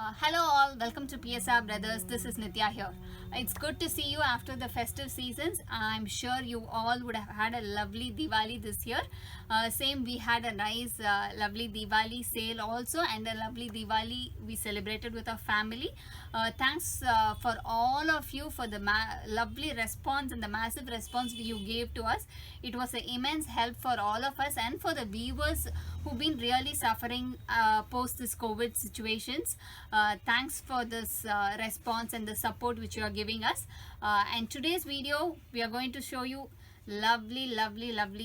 Hello all, welcome to PSR Brothers. This is Nitya here. It's good to see you after the festive seasons. I'm sure you all would have had a lovely Diwali this year. Same, we had a nice lovely Diwali sale also, and a lovely Diwali we celebrated with our family. Thanks for all of you for the lovely response and the massive response you gave to us. It was an immense help for all of us and for the viewers who've been really suffering post this COVID situations. Thanks for this response and the support which you are giving us. And today's video we are going to show you lovely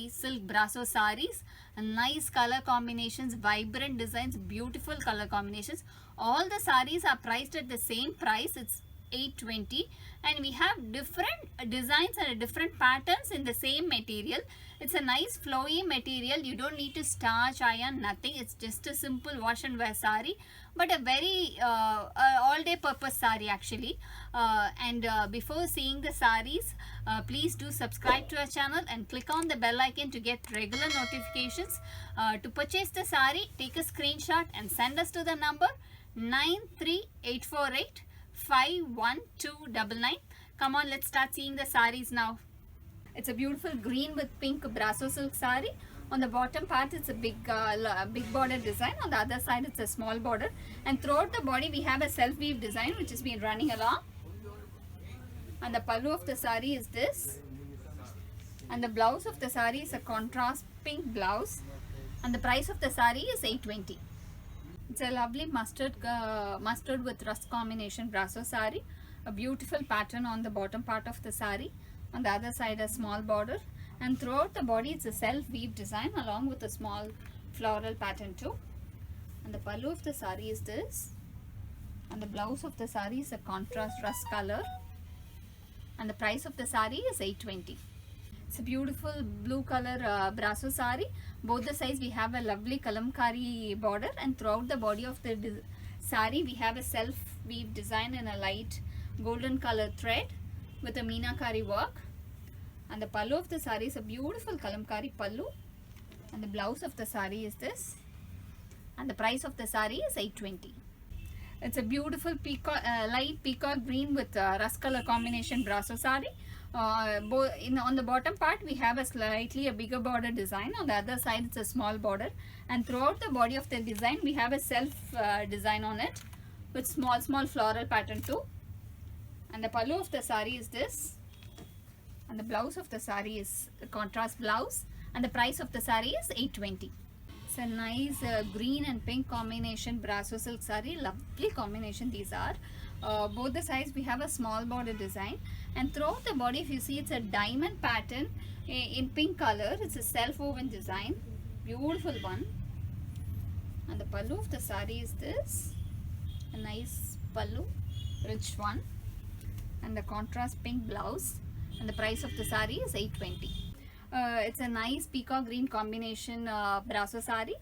silk brasso sarees, nice color combinations, vibrant designs, beautiful color combinations. All the sarees are priced at the same price. It's 820, and we have different designs and different patterns in the same material. It's a nice flowy material. You don't need to starch, iron, nothing. It's just a simple wash and wear saree, but a very all day purpose saree actually. Before seeing the sarees, please do subscribe to our channel and click on the bell icon to get regular notifications. To purchase the saree, take a screenshot and send us to the number 93848 51299. Come on, let's start seeing the sarees now. It's a beautiful green with pink brasso silk saree. On the bottom part it's a big border design. On the other side it's a small border, and throughout the body we have a self weave design which has been running along. And the pallu of the saree is this, and the blouse of the saree is a contrast pink blouse, and the price of the saree is 820. It's a lovely mustard with rust combination brasso saree. A beautiful pattern on the bottom part of the saree. On the other side a small border, and throughout the body it's a self weave design along with a small floral pattern too. And the pallu of the saree is this, and the blouse of the saree is a contrast rust color, and the price of the saree is 820. It's a beautiful blue color brasso saree. Both the sides we have a lovely kalamkari border, and throughout the body of the saree we have a self weave design in a light golden color thread with a meenakari work. And the pallu of the saree is a beautiful kalamkari pallu, and the blouse of the saree is this, and the price of the saree is 820. It's a beautiful light peacock green with rust color combination brasso saree. On the bottom part we have a bigger border design. On the other side it's a small border, and throughout the body of the design we have a self design on it with small floral pattern too. And the pallu of the saree is this, and the blouse of the saree is a contrast blouse, and the price of the saree is 820. It's a nice green and pink combination brasso silk saree. Lovely combination these are. Both the sides we have a small border design, and throughout the body if you see it's a diamond pattern in pink color. It's a self woven design, beautiful one. And the pallu of the saree is this, a nice pallu, rich one, and the contrast pink blouse, and the price of the saree is 820. It's a nice peacock green combination brasso saree.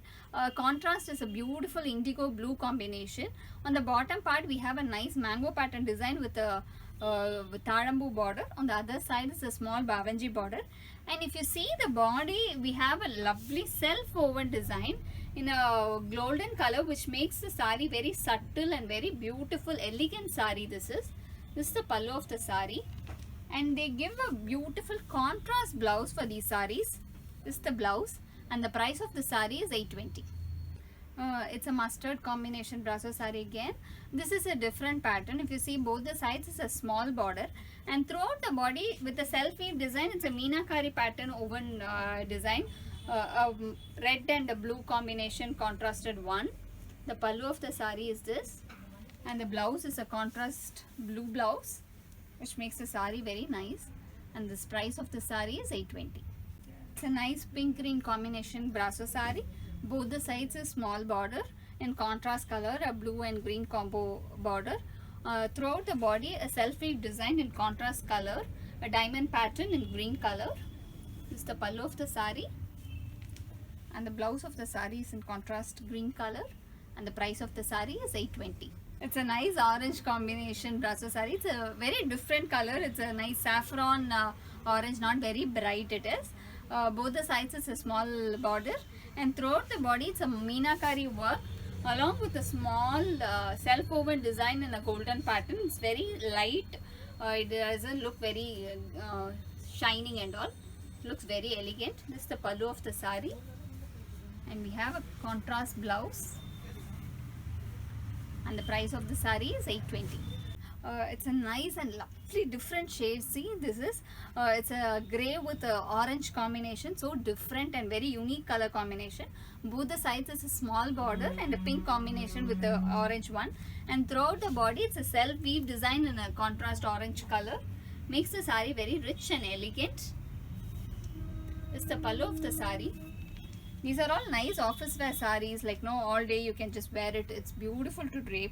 Contrast is a beautiful indigo blue combination. On the bottom part we have a nice mango pattern design with a tarambu border. On the other side is a small bavanji border, and if you see the body we have a lovely self woven design in a golden color which makes the saree very subtle and very beautiful, elegant saree. This is the pallu of the saree, and they give a beautiful contrast blouse for these sarees. This is the blouse, and the price of the saree is 820. It's a mustard combination brasso saree again. This is a different pattern. If you see both the sides is a small border, and throughout the body with the self weave design it's a meenakari pattern woven design, a red and a blue combination contrasted one. The pallu of the saree is this, and the blouse is a contrast blue blouse which makes the saree very nice, and this price of the saree is 820. It's a nice pink green combination brasso saree. Both the sides is small border in contrast color, a blue and green combo border. Throughout the body a self weave design in contrast color, a diamond pattern in green color. This is the pallu of the saree, and the blouse of the saree is in contrast green color, and the price of the saree is 820. It's a nice orange combination brasso saree. It's a very different color. It's a nice saffron orange, not very bright it is. Both the sides is a small border, and throughout the body it's a meenakari work along with a small self-woven design in a golden pattern. It's very light. It doesn't look very shining and all. Looks very elegant. This is the pallu of the sari, and we have a contrast blouse, and the price of the sari is 820. It's a nice and lovely different shade. See, this is it's a grey with a orange combination, so different and very unique color combination. Both the sides is a small border and a pink combination with the orange one, and throughout the body it's a self weave design in a contrast orange color. Makes the sari very rich and elegant. It's the pallu of the sari. These are all nice office wear saris, like all day you can just wear it. It's beautiful to drape.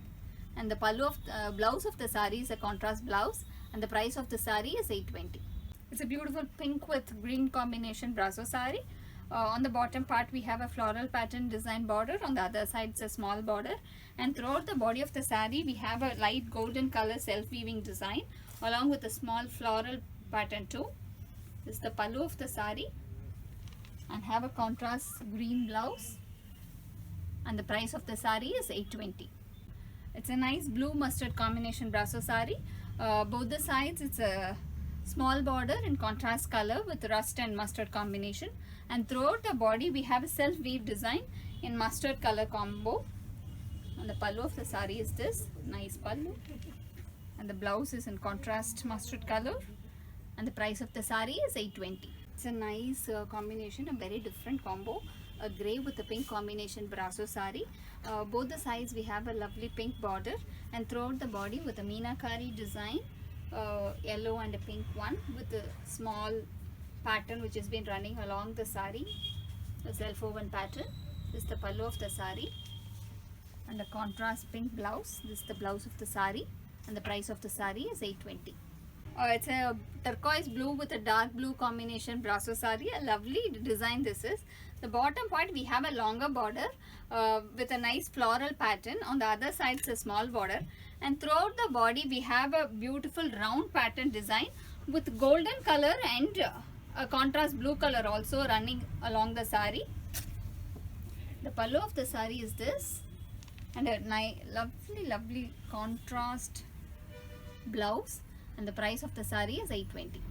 And the pallu of the blouse of the sari is a contrast blouse, and the price of the sari is 820. It's a beautiful pink with green combination brasso sari. On the bottom part we have a floral pattern design border. On the other side it's a small border, and throughout the body of the sari we have a light golden color self weaving design along with a small floral pattern too. This is the pallu of the sari, and have a contrast green blouse, and the price of the sari is 820. It's a nice blue mustard combination brasso sari. Both the sides it's a small border in contrast color with rust and mustard combination, and throughout the body we have a self weave design in mustard color combo. And the pallu of the sari is this nice pallu, and the blouse is in contrast mustard color, and the price of the sari is 820. It's a nice combination, a very different combo, a grey with a pink combination brasso sari. Both the sides we have a lovely pink border, and throughout the body with a meenakari design, yellow and a pink one with a small pattern which has been running along the sari, a self-woven pattern. This is the pallu of the sari, and the contrast pink blouse. This is the blouse of the sari, and the price of the sari is 820. It's a turquoise blue with a dark blue combination brasso sari. A lovely design this is. The bottom part we have a longer border with a nice floral pattern. On the other side it's a small border, and throughout the body we have a beautiful round pattern design with golden color and a contrast blue color also running along the sari. The pallu of the sari is this, and a lovely contrast blouse, and the price of the sari is 820.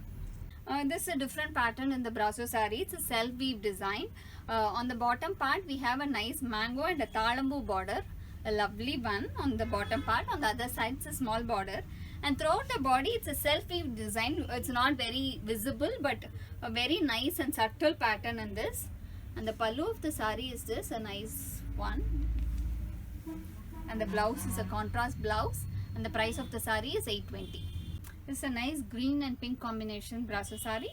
This is a different pattern in the brasso sari. It's a self weave design. On the bottom part we have a nice mango and a talambu border, a lovely one on the bottom part. On the other side it's a small border, and throughout the body it's a self weave design. It's not very visible, but a very nice and subtle pattern in this. And the pallu of the sari is this, a nice one, and the blouse is a contrast blouse, and the price of the sari is 820. This is a nice green and pink combination brasso sari.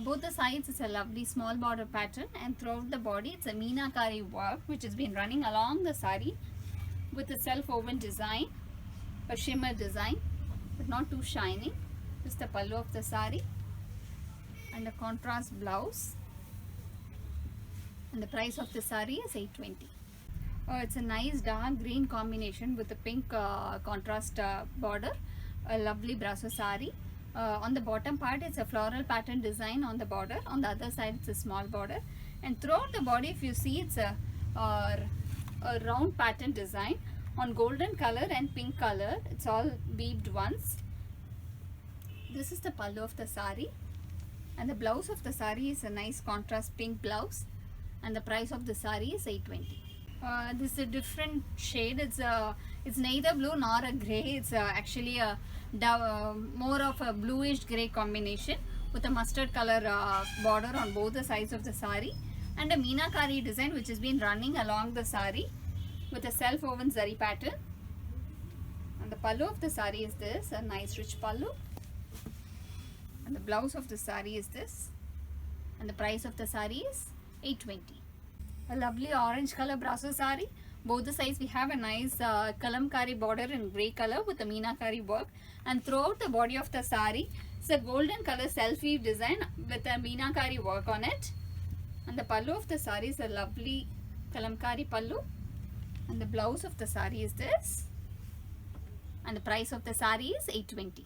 Both the sides it's a lovely small border pattern, and throughout the body it's a meenakari work which has been running along the sari with a self-woven design, a shimmer design, but not too shiny. This is the pallu of the sari, and a contrast blouse, and the price of the sari is 820. It's a nice dark green combination with a pink contrast border, a lovely brasso sari. On the bottom part it's a floral pattern design on the border. On the other side it's a small border, and throughout the body if you see it's a round pattern design on golden color and pink color. It's all weaved ones. This is the pallu of the sari, and the blouse of the sari is a nice contrast pink blouse, and the price of the sari is 820. This is a different shade. It's neither blue nor a grey. It's actually a more of a bluish grey combination with a mustard color border on both the sides of the sari, and a meenakari design which has been running along the sari with a self-woven zari pattern. And the pallu of the sari is this, a nice rich pallu, and the blouse of the sari is this, and the price of the sari is 820. A lovely orange color brasso sari. Both the sides we have a nice kalamkari border in grey color with a meenakari work, and throughout the body of the sari it's a golden color self weave design with a meenakari work on it. And the pallu of the sari is a lovely kalamkari pallu, and the blouse of the sari is this, and the price of the sari is 820.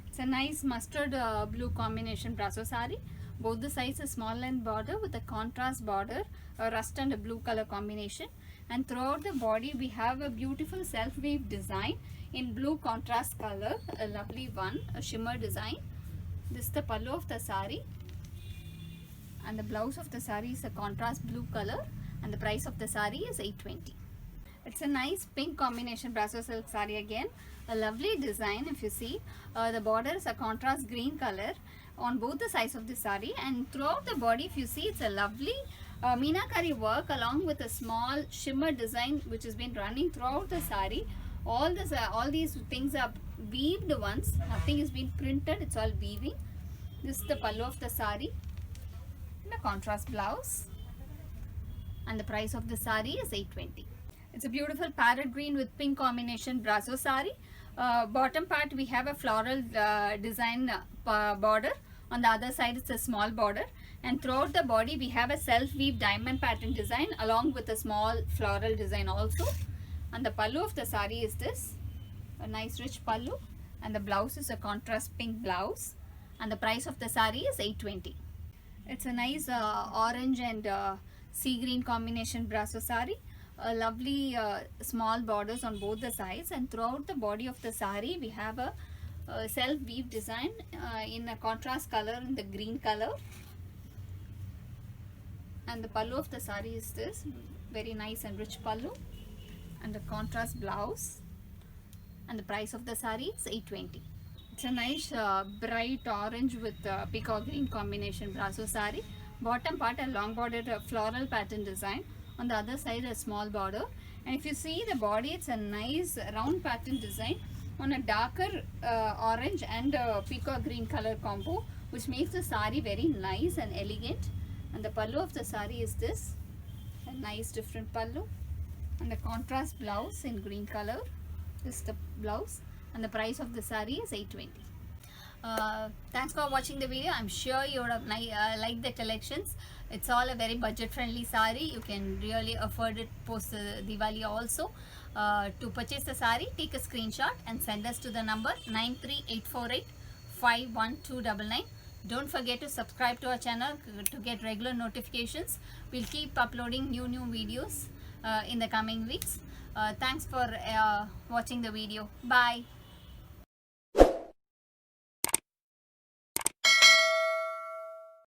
It's a nice mustard blue combination brasso sari. Both the sides a small length border with a contrast border, a rust and a blue color combination. and throughout the body we have a beautiful self weave design in blue contrast color, a lovely one, a shimmer design. This is the pallu of the sari, and the blouse of the sari is a contrast blue color, and the price of the sari is 820. It's a nice pink combination Brasso silk sari again, a lovely design. If you see, the border is a contrast green color on both the sides of the sari, and throughout the body if you see, it's a lovely meenakari work along with a small shimmer design which has been running throughout the sari. All these things are weaved ones, nothing is been printed, it's all weaving. This is the pallu of the sari and a contrast blouse, and the price of the sari is 820. It's a beautiful parrot green with pink combination Brasso sari. Bottom part we have a floral design border. On the other side it's a small border, and throughout the body we have a self weave diamond pattern design along with a small floral design also. And the pallu of the sari is this, a nice rich pallu, and the blouse is a contrast pink blouse, and the price of the sari is 820. It's a nice orange and sea green combination Brasso sari. Lovely small borders on both the sides, and throughout the body of the sari we have a self weave design in a contrast color, in the green color. And the pallu of the sari is this, very nice and rich pallu, and the contrast blouse, and the price of the sari is 820. It's a nice bright orange with peacock green combination Brasso sari. Bottom part a long bordered floral pattern design, on the other side a small border, and if you see the body, it's a nice round pattern design on a darker orange and peacock green color combo, which makes the sari very nice and elegant. And the pallu of the sari is this, a nice different pallu, and the contrast blouse in green color. This is the blouse, and the price of the sari is 820. Thanks for watching the video. I'm sure you would have liked the collections. It's all a very budget friendly sari. You can really afford it post Diwali also. To purchase the sari, take a screenshot and send us to the number 93848 Don't forget to subscribe to our channel to get regular notifications. We'll keep uploading new videos in the coming weeks. Thanks for watching the video. Bye.